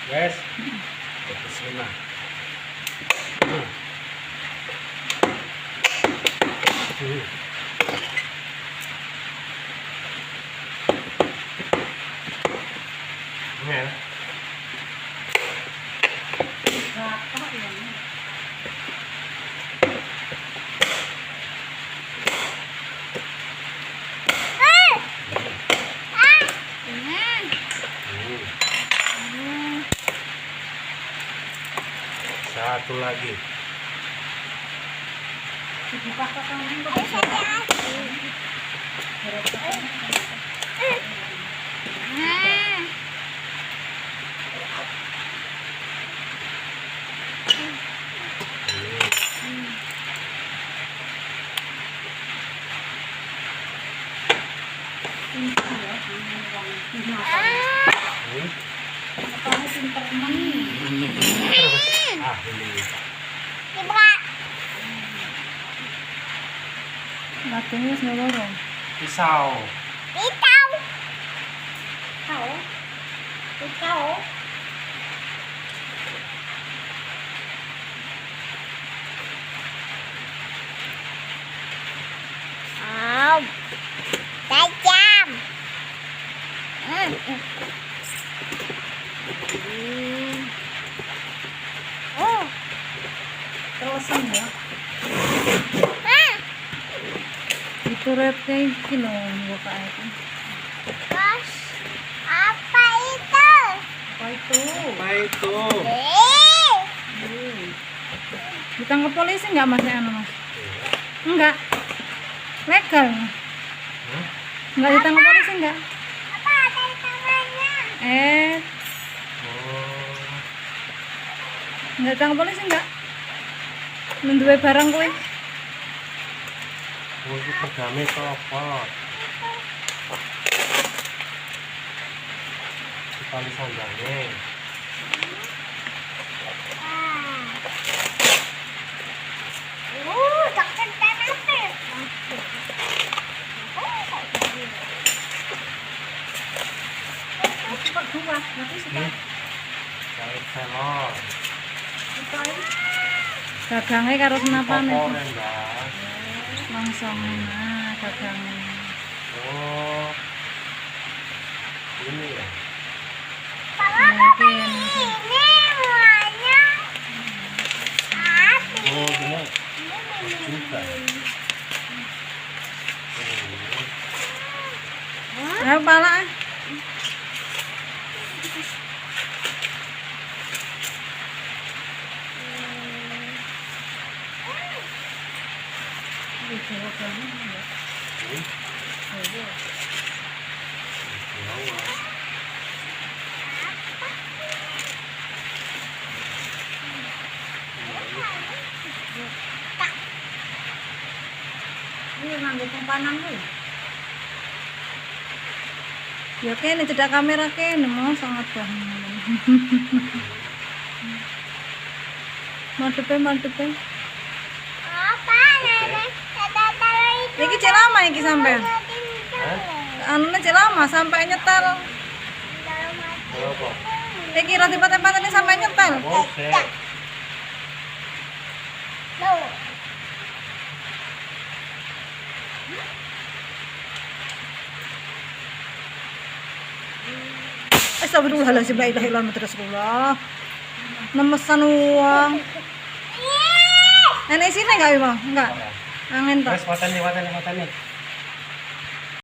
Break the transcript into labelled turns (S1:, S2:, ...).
S1: Guys, bismillah. Satu lagi.
S2: Batungnya seluruh.
S1: Pisau.
S3: Tajam.
S2: Terusan ya. Itu rednya ini loh, buka itu.
S3: Terus apa itu?
S2: Apa itu?
S1: Apa itu?
S2: Ditangkap polisi nggak mas? Mas? Enggak. Legal. Nggak ditangkap polisi nggak?
S3: Apa ada di tangannya?
S2: Nggak ditangkap polisi nggak? Menduwe barang kowe.
S1: Ini pegame copot. Tali sandalnya.
S3: Dokter apa?
S2: Cepat dua, nanti
S1: Kait velor.
S2: dagangnya karo kenapa nih?
S1: Kompor enggak.
S2: Langsung dagangnya.
S1: Oh. Ini ya.
S2: Mungkin.
S3: Ini warnanya api.
S1: Oh, ini juga.
S2: Ayo pala. Ini ngambil kompanan tuh. Ya kene cedak kamera kene mau sangat banget. Madepe.
S3: Apa nana? Taruh itu.
S2: Iki cek lama iki sampean. Anune cek lama sampai nyetel.
S1: Berapa?
S2: Iki ra tempat-tempat ini sampai nyetel.
S1: Oke.
S3: Tuh.
S2: Astagfirullahaladzim, la ilaha illallah Muhammad Rasulullah. Memesan uang. Nenek sini enggak, Bang? Enggak. Angin, Pak.
S1: Wes, watani.